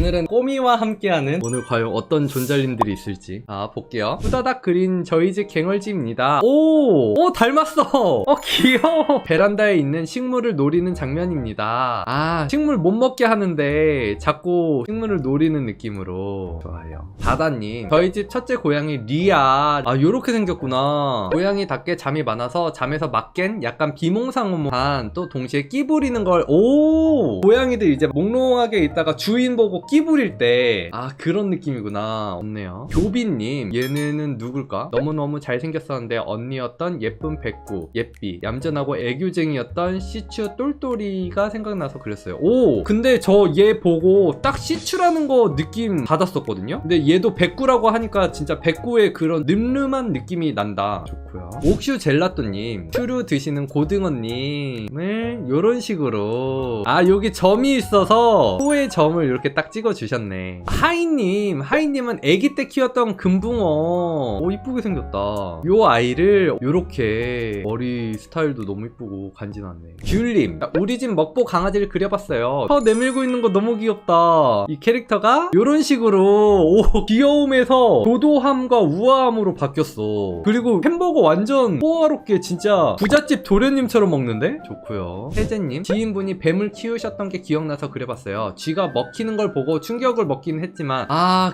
오늘은 꼬미와 함께하는 오늘 과연 어떤 존잘님들이 있을지 볼게요. 후다닥 그린 저희 집 갱얼지입니다. 오 닮았어. 귀여워. 베란다에 있는 식물을 노리는 장면입니다. 식물 못 먹게 하는데 자꾸 식물을 노리는 느낌으로 좋아요. 바다님, 저희 집 첫째 고양이 리아. 요렇게 생겼구나. 고양이답게 잠이 많아서 잠에서 막 깬 약간 비몽사몽한, 또 동시에 끼 부리는 걸. 고양이들 이제 몽롱하게 있다가 주인 보고 끼 부릴 때 그런 느낌이구나. 없네요. 교비님, 얘네는 누굴까? 너무너무 잘생겼었는데 언니였던 예쁜 백구, 예삐, 얌전하고 애교쟁이였던 시추 똘똘이가 생각나서 그렸어요. 근데 저 얘 보고 딱 시추라는 거 느낌 받았었거든요. 근데 얘도 백구라고 하니까 진짜 백구의 그런 늠름한 느낌이 난다. 좋고요. 옥슈 젤라또님, 슈루 드시는 고등어님을 요런 식으로 여기 점이 있어서 코에 점을 이렇게 딱 찍어주셨네. 하이님은 애기 때 키웠던 금붕어. 이쁘게 생겼다. 요 아이를 요렇게 머리 스타일도 너무 이쁘고 간지나네. 귤님, 우리 집 먹보 강아지를 그려봤어요. 혀 내밀고 있는 거 너무 귀엽다. 이 캐릭터가 요런 식으로 귀여움에서 도도함과 우아함으로 바뀌었어. 그리고 햄버거 완전 뽀아롭게 진짜 부잣집 도련님처럼 먹는데? 좋고요. 혜재님, 지인분이 뱀을 키우셨던 게 기억나서 그려봤어요. 쥐가 먹히는 걸 보고 충격을 먹긴 했지만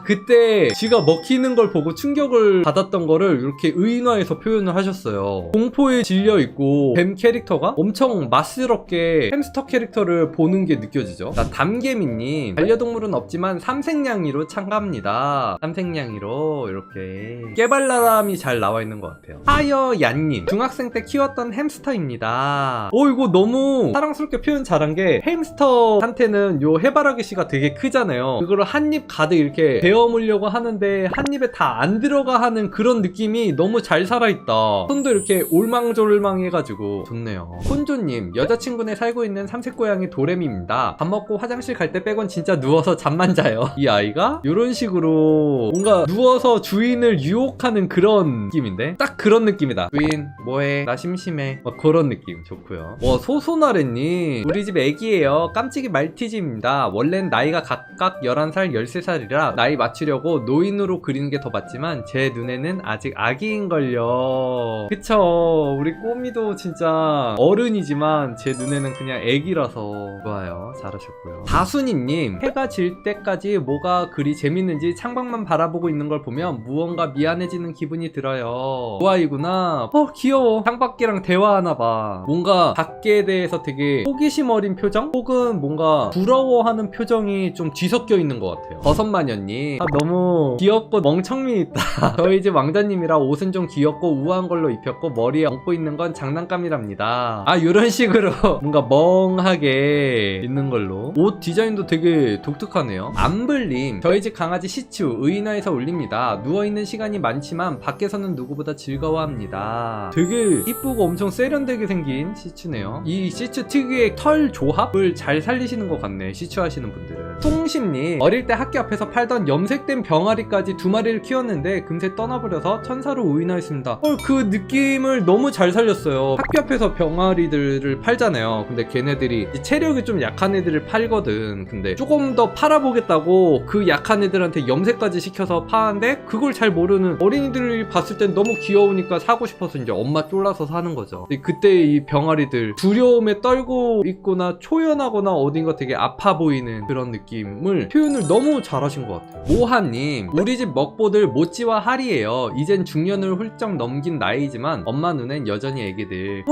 그때 쥐가 먹히는 걸 보고 충격을 받았던 거를 이렇게 의인화해서 표현을 하셨어요. 공포에 질려있고 뱀 캐릭터가 엄청 맛스럽게 햄스터 캐릭터를 보는 게 느껴지죠. 담개미님, 반려동물은 없지만 삼색냥이로 참가합니다. 삼색냥이로 이렇게 깨발랄함이 잘 나와있는 것 같아요. 하여얀님, 중학생 때 키웠던 햄스터입니다. 이거 너무 사랑스럽게 표현 잘한 게, 햄스터한테는 요 해바라기 씨가 되게 크잖아요. 그거를 한 입 가득 이렇게 베어 물려고 하는데 한 입에 다 안 들어가 하는 그런 느낌이 너무 잘 살아있다. 손도 이렇게 올망졸망 해가지고 좋네요. 콘조님, 여자친구네 살고 있는 삼색고양이 도레미입니다. 밥 먹고 화장실 갈 때 빼곤 진짜 누워서 잠만 자요. 이 아이가 요런 식으로 뭔가 누워서 주인을 유혹하는 그런 느낌인데, 딱 그런 느낌이다. 주인 뭐해, 나 심심해, 막 그런 느낌. 좋고요. 소소나래님, 우리 집 애기예요. 깜찍이 말티즈입니다. 원래는 나이가 각각 11살 13살이라 나이 맞추려고 노인으로 그리는 게 더 맞지만 제 눈에는 아직 아기인걸요. 그쵸, 우리 꼬미도 진짜 어른이지만 제 눈에는 그냥 애기라서 좋아요. 잘하셨고요. 다순이님, 해가 질 때까지 뭐가 그리 재밌는지 창밖만 바라보고 있는 걸 보면 무언가 미안해지는 기분이 들어요. 그 아이구나. 귀여워. 창밖이랑 대화하나봐. 뭔가 밖에 대해서 되게 호기심 어린 표정? 혹은 뭔가 부러워하는 표정이 좀 뒤섞여 있는 것 같아요. 버섯마녀님, 너무 귀엽고 멍청미 있다. 저희 집 왕자님이라 옷은 좀 귀엽고 우아한 걸로 입혔고 머리에 얹고 있는 건 장난감이랍니다. 요런 식으로 뭔가 멍하게 있는 걸로. 옷 디자인도 되게 독특하네요. 암블님, 저희 집 강아지 시추 의인화해서 올립니다. 누워있는 시간이 많지만 밖에서는 누구보다 즐거워합니다. 되게 이쁘고 엄청 세련되게 생긴 시추네요. 이 시추 특유의 털 조합을 잘 살리시는 것 같네, 시추 하시는 분들은. 송심님, 어릴 때 학교 앞에서 팔던 염색된 병아리까지 2마리를 키웠는데 금세 떠나버려서 천사로 의인화했습니다. 그 느낌을 너무 잘 살렸어요. 학교 앞에서 병아리들을 팔잖아요. 근데 걔네들이 체력이 좀 약한 애들을 팔거든. 근데 조금 더 팔아보겠다고 그 약한 애들한테 염색까지 시켜서 파는데, 그걸 잘 모르는 어린이들이 봤을 땐 너무 귀여우니까 사고 싶어서 이제 엄마 쫄라서 사는 거죠. 근데 그때 이 병아리들 두려움에 떨고 있거나 초연하거나 어딘가 되게 아파 보이는 그런 느낌을 표현을 너무 잘하신 것 같아요. 모하님, 우리 집 먹보들 모찌와 하리예요. 이젠 중년을 훌쩍 넘긴 나이지만 엄마 눈엔 여전히 애기들.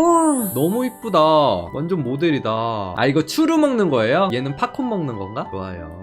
너무 이쁘다. 완전 모델이다. 이거 추루 먹는 거예요? 얘는 팝콘 먹는 건가? 좋아요.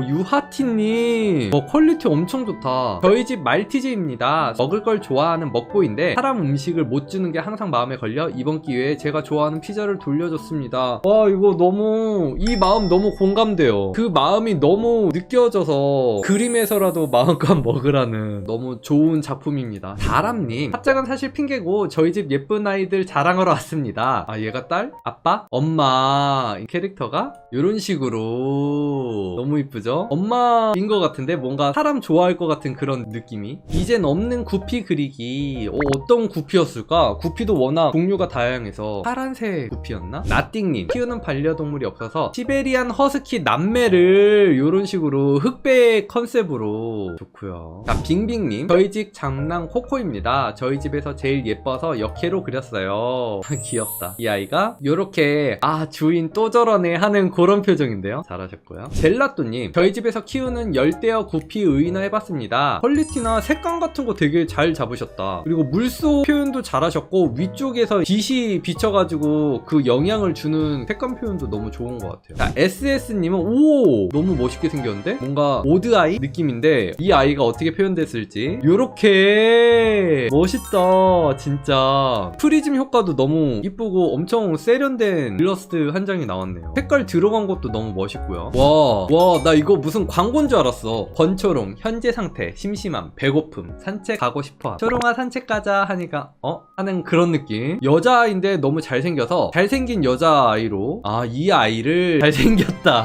유하티님, 퀄리티 엄청 좋다. 저희 집 말티즈입니다. 먹을 걸 좋아하는 먹보인데 사람 음식을 못 주는 게 항상 마음에 걸려 이번 기회에 제가 좋아하는 피자를 돌려줬습니다. 이거 너무, 이 마음 너무 공감돼요. 그 마음이 너무 느껴져서 그림에서라도 마음껏 먹으라는 너무 좋은 작품입니다. 다람님, 합작은 사실 핑계고 저희 집 예쁜 아이들 자랑하러 왔습니다. 얘가 딸? 아빠? 엄마. 이 캐릭터가 이런 식으로 너무 이쁘죠? 누구죠? 엄마인 것 같은데 뭔가 사람 좋아할 것 같은 그런 느낌이. 이젠 없는 구피 그리기. 어떤 구피였을까? 구피도 워낙 종류가 다양해서 파란색 구피였나? 나띵님 키우는 반려동물이 없어서 시베리안 허스키 남매를 이런 식으로 흑백 컨셉으로 좋고요. 자, 빙빙님 저희 집 장랑 코코입니다. 저희 집에서 제일 예뻐서 역해로 그렸어요. 귀엽다. 이 아이가 요렇게 주인 또 저러네 하는 그런 표정인데요. 잘하셨고요. 젤라또님 저희 집에서 키우는 열대어 구피 의인화 해봤습니다. 퀄리티나 색감 같은 거 되게 잘 잡으셨다. 그리고 물속 표현도 잘하셨고 위쪽에서 빛이 비쳐가지고 그 영향을 주는 색감 표현도 너무 좋은 것 같아요. 자, SS님은 너무 멋있게 생겼는데? 뭔가 오드아이 느낌인데 이 아이가 어떻게 표현됐을지 요렇게 멋있다 진짜. 프리즘 효과도 너무 이쁘고 엄청 세련된 일러스트 한 장이 나왔네요. 색깔 들어간 것도 너무 멋있고요. 와 나 이거 무슨 광고인 줄 알았어. 권초롱 현재 상태 심심함 배고픔 산책 가고 싶어 초롱아 산책 가자 하니까 하는 그런 느낌. 여자아이인데 너무 잘생겨서 잘생긴 여자아이로 이 아이를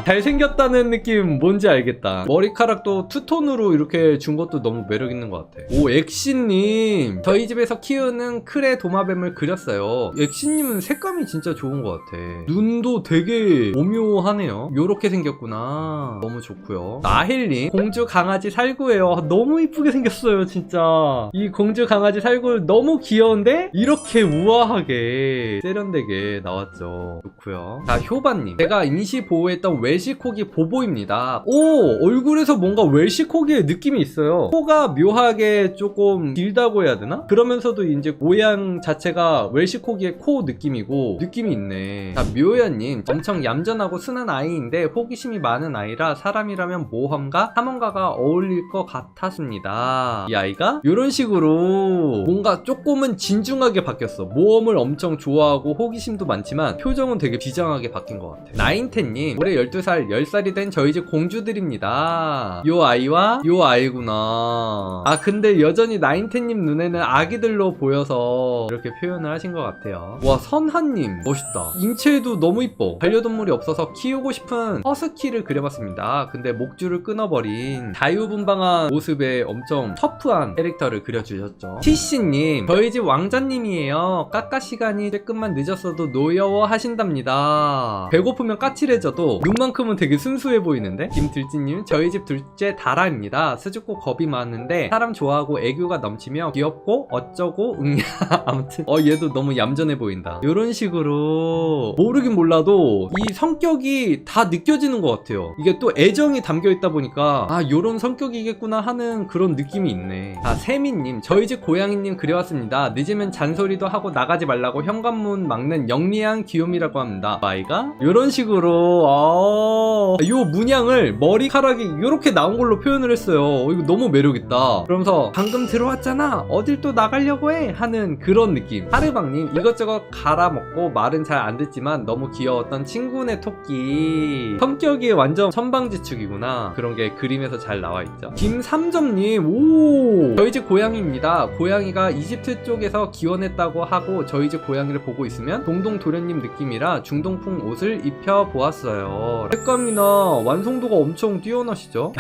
잘생겼다는 느낌 뭔지 알겠다. 머리카락도 투톤으로 이렇게 준 것도 너무 매력있는 것 같아. 엑시님 저희 집에서 키우는 크레 도마뱀을 그렸어요. 엑시님은 색감이 진짜 좋은 것 같아. 눈도 되게 오묘하네요. 요렇게 생겼구나. 너무 좋고요. 나힐님 공주 강아지 살구예요. 너무 이쁘게 생겼어요 진짜. 이 공주 강아지 살구 너무 귀여운데 이렇게 우아하게 세련되게 나왔죠. 좋고요. 자, 효바님 제가 임시 보호했던 웰시코기 보보입니다. 얼굴에서 뭔가 웰시코기의 느낌이 있어요. 코가 묘하게 조금 길다고 해야 되나? 그러면서도 이제 모양 자체가 웰시코기의 코 느낌이고 느낌이 있네. 자, 묘연님 엄청 얌전하고 순한 아이인데 호기심이 많은 아이라 사람이라면 모험가, 탐험가가 어울릴 것 같았습니다. 이 아이가 이런 식으로 뭔가 조금은 진중하게 바뀌었어. 모험을 엄청 좋아하고 호기심도 많지만 표정은 되게 비장하게 바뀐 것 같아. 나인텐님 올해 12살 10살이 된 저희 집 공주들입니다. 요 아이와 요 아이구나. 근데 여전히 나인텐님 눈에는 아기들로 보여서 이렇게 표현을 하신 것 같아요. 와, 선하님 멋있다. 인체도 너무 이뻐. 반려동물이 없어서 키우고 싶은 허스키를 그려봤습니다. 근데 목줄을 끊어버린 자유분방한 모습에 엄청 터프한 캐릭터를 그려주셨죠. 티씨님 저희 집 왕자님이에요. 까까 시간이 조금만 늦었어도 노여워 하신답니다. 배고프면 까칠해져도 눈만큼은 되게 순수해 보이는데. 김들지님 저희 집 둘째 다라입니다. 수줍고 겁이 많은데 사람 좋아하고 애교가 넘치며 귀엽고 어쩌고 아무튼 얘도 너무 얌전해 보인다. 이런 식으로 모르긴 몰라도 이 성격이 다 느껴지는 것 같아요. 이게 또 애정이 담겨있다 보니까 요런 성격이겠구나 하는 그런 느낌이 있네. 세미님 저희 집 고양이님 그려왔습니다. 늦으면 잔소리도 하고 나가지 말라고 현관문 막는 영리한 귀요미라고 합니다. 아이가 요런 식으로 요 문양을 머리카락이 요렇게 나온 걸로 표현을 했어요. 이거 너무 매력있다. 그러면서 방금 들어왔잖아 어딜 또 나가려고 해 하는 그런 느낌. 하르방님 이것저것 갈아먹고 말은 잘 안 듣지만 너무 귀여웠던 친구네 토끼. 성격이 완전 천방지축이구나. 그런 게 그림에서 잘 나와있죠. 김삼점님 저희 집 고양이입니다. 고양이가 이집트 쪽에서 기원했다고 하고 저희 집 고양이를 보고 있으면 동동 도련님 느낌이라 중동풍 옷을 입혀보았어요. 색감이나 완성도가 엄청 뛰어나시죠?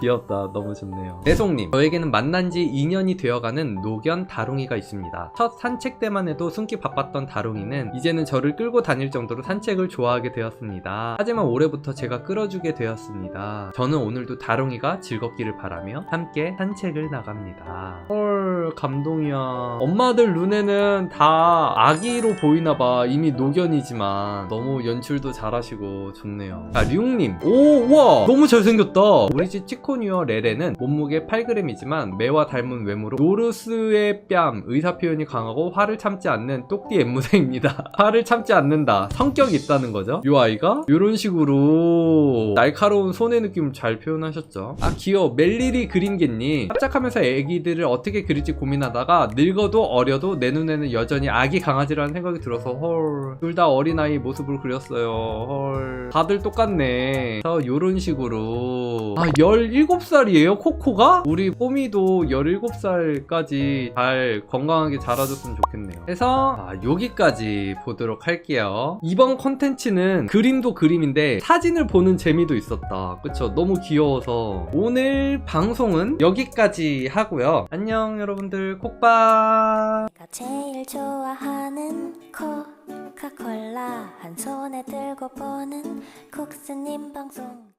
귀엽다. 너무 좋네요. 대송님 저에게는 만난 지 2년이 되어가는 노견 다롱이가 있습니다. 첫 산책 때만 해도 숨기 바빴던 다롱이는 이제는 저를 끌고 다닐 정도로 산책을 좋아하게 되었습니다. 하지만 올해부터 제가 끌어주게 되었습니다. 저는 오늘도 다롱이가 즐겁기를 바라며 함께 산책을 나갑니다. 헐 감동이야. 엄마들 눈에는 다 아기로 보이나봐. 이미 노견이지만 너무 연출도 잘하시고 좋네요. 류웅님 우와 너무 잘생겼다. 우리 집 치코니어 레레는 몸무게 8g이지만 매와 닮은 외모로 노르스의 뺨 의사표현이 강하고 화를 참지 않는 똑띠 앵무새입니다. 화를 참지 않는다. 성격이 있다는 거죠. 요 아이가 요런 식으로 날카로운 손의 느낌을 잘 표현하셨죠. 귀여워. 멜리리 그린개님 깜짝하면서 애기들을 어떻게 그릴지 그릴지 고민하다가 늙어도 어려도 내 눈에는 여전히 아기 강아지라는 생각이 들어서 헐, 둘 다 어린아이 모습을 그렸어요. 헐, 다들 똑같네. 요런 식으로. 17살이에요 코코가? 우리 뽀미도 17살까지 잘 건강하게 자라줬으면 좋겠네요. 해서 여기까지 보도록 할게요. 이번 컨텐츠는 그림도 그림인데 사진을 보는 재미도 있었다. 그쵸? 너무 귀여워서 오늘 방송은 여기까지 하고요. 안녕 여러분들, 콕밥. 내가 제일 좋아하는 코카콜라 한 손에 들고 보는 콕스님 방송.